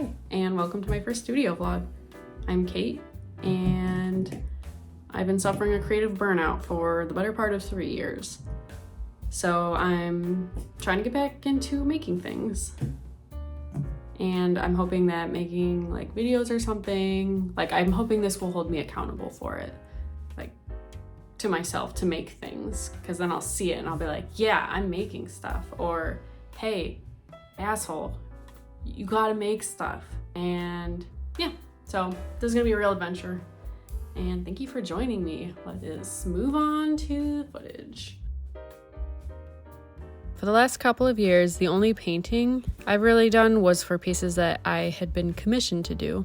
Hi, and welcome to my first studio vlog. I'm Kate, and I've been suffering a creative burnout for the better part of 3 years. So I'm trying to get back into making things. And I'm hoping that making like videos or something, I'm hoping this will hold me accountable for it. To myself to make things, because then I'll see it and I'll be like, yeah, I'm making stuff. Or, hey, asshole, you gotta make stuff. And yeah, so this is gonna be a real adventure. And thank you for joining me. Let us move on to the footage. For the last couple of years, the only painting I've really done was for pieces that I had been commissioned to do.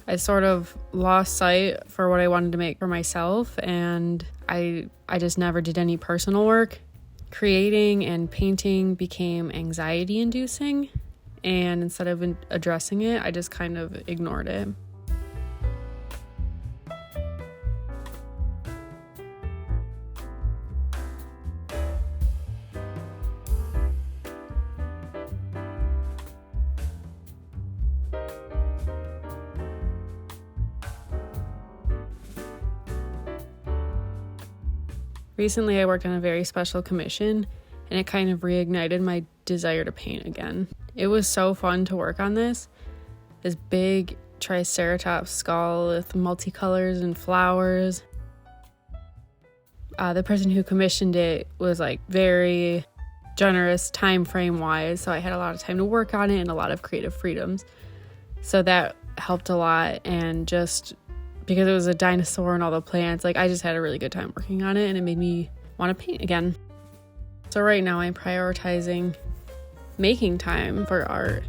I sort of lost sight for what I wanted to make for myself, and I just never did any personal work. Creating and painting became anxiety inducing, and instead of addressing it, I just kind of ignored it. Recently, I worked on a very special commission, and it kind of reignited my desire to paint again. It was so fun to work on this big triceratops skull with multicolors and flowers. The person who commissioned it was very generous time frame wise, so I had a lot of time to work on it and a lot of creative freedoms. So that helped a lot, and just because it was a dinosaur and all the plants, I just had a really good time working on it, and it made me want to paint again. So right now I'm prioritizing making time for art.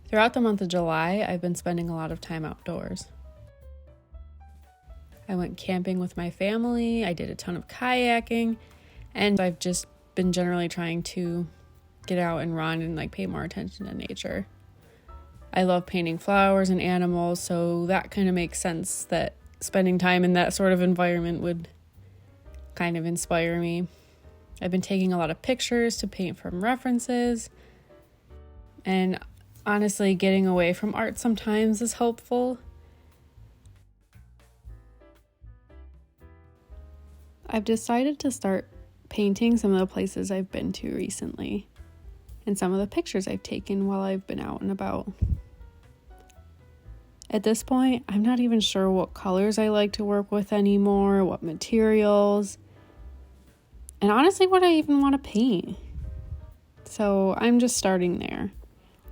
Throughout the month of July, I've been spending a lot of time outdoors. I went camping with my family, I did a ton of kayaking, and I've just been generally trying to get out and run and pay more attention to nature. I love painting flowers and animals, so that kind of makes sense that spending time in that sort of environment would kind of inspire me. I've been taking a lot of pictures to paint from references, and honestly, getting away from art sometimes is helpful. I've decided to start painting some of the places I've been to recently and some of the pictures I've taken while I've been out and about. At this point, I'm not even sure what colors I like to work with anymore, what materials, and honestly, what I even want to paint. So I'm just starting there.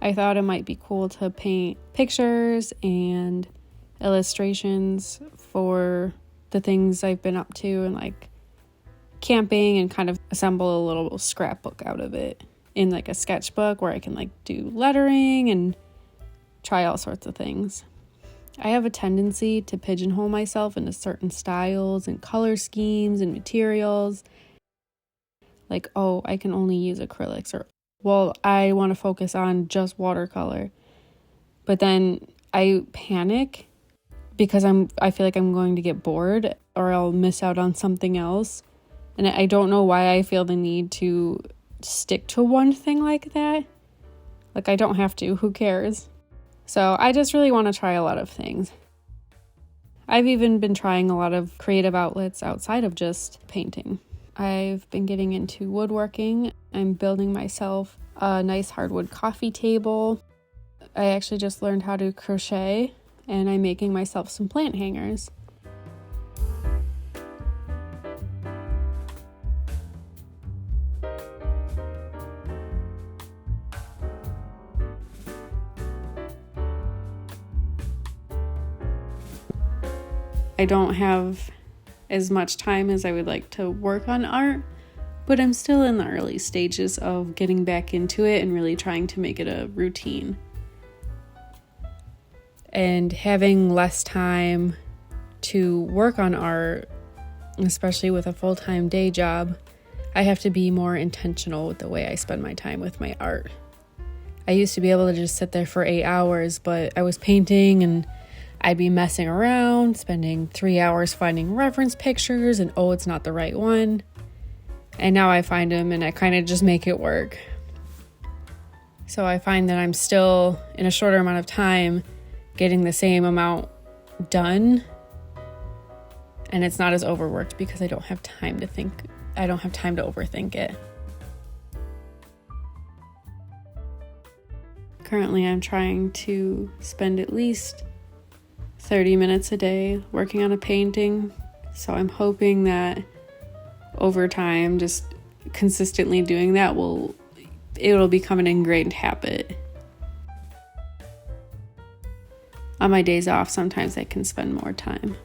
I thought it might be cool to paint pictures and illustrations for the things I've been up to and camping, and kind of assemble a little scrapbook out of it in a sketchbook where I can do lettering and try all sorts of things. I have a tendency to pigeonhole myself into certain styles and color schemes and materials. I can only use acrylics, or I want to focus on just watercolor. But then I panic because I feel like I'm going to get bored or I'll miss out on something else. And I don't know why I feel the need to stick to one thing like that. I don't have to, who cares? So I just really want to try a lot of things. I've even been trying a lot of creative outlets outside of just painting. I've been getting into woodworking. I'm building myself a nice hardwood coffee table. I actually just learned how to crochet, and I'm making myself some plant hangers. I don't have as much time as I would like to work on art, but I'm still in the early stages of getting back into it and really trying to make it a routine. and having less time to work on art, especially with a full-time day job, I have to be more intentional with the way I spend my time with my art. I used to be able to just sit there for 8 hours, but I was painting and I'd be messing around, spending 3 hours finding reference pictures and it's not the right one. And now I find them and I kind of just make it work. So I find that I'm still, in a shorter amount of time, getting the same amount done. And it's not as overworked because I don't have time to think. I don't have time to overthink it. Currently, I'm trying to spend at least 30 minutes a day working on a painting. So I'm hoping that over time, just consistently doing that it'll become an ingrained habit. On my days off, sometimes I can spend more time.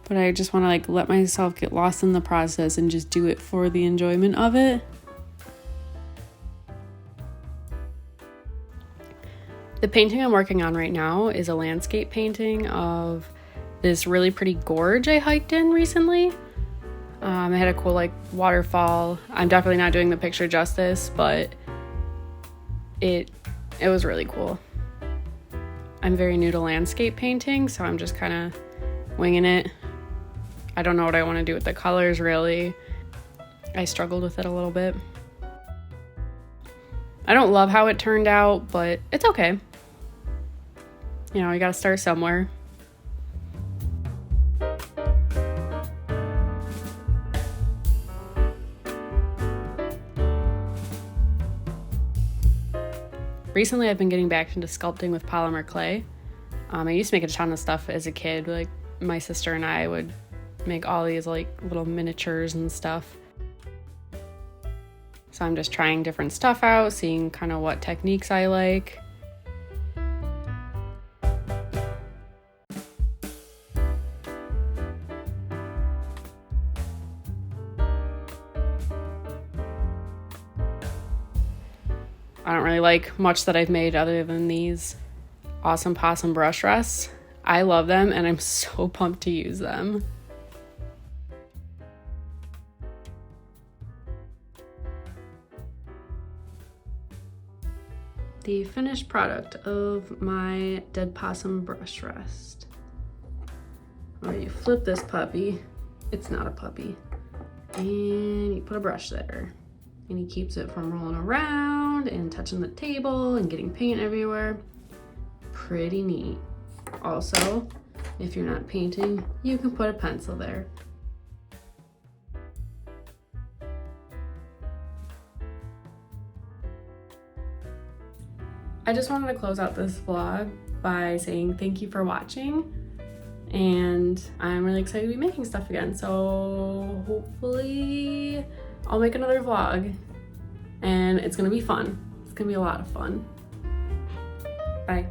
But I just want to let myself get lost in the process and just do it for the enjoyment of it. The painting I'm working on right now is a landscape painting of this really pretty gorge I hiked in recently. It had a cool waterfall. I'm definitely not doing the picture justice, but it was really cool. I'm very new to landscape painting, so I'm just kind of winging it. I don't know what I want to do with the colors, really. I struggled with it a little bit. I don't love how it turned out, but it's okay. You know, you gotta start somewhere. Recently, I've been getting back into sculpting with polymer clay. I used to make a ton of stuff as a kid. My sister and I would make all these little miniatures and stuff. So I'm just trying different stuff out, seeing kind of what techniques I like. I don't really like much that I've made other than these awesome possum brush rests. I love them and I'm so pumped to use them. The finished product of my dead possum brush rest. Or you flip this puppy, it's not a puppy, and you put a brush there. And he keeps it from rolling around and touching the table and getting paint everywhere. Pretty neat. Also, if you're not painting, you can put a pencil there. I just wanted to close out this vlog by saying thank you for watching. And I'm really excited to be making stuff again. So hopefully I'll make another vlog and it's gonna be fun. It's gonna be a lot of fun. Bye.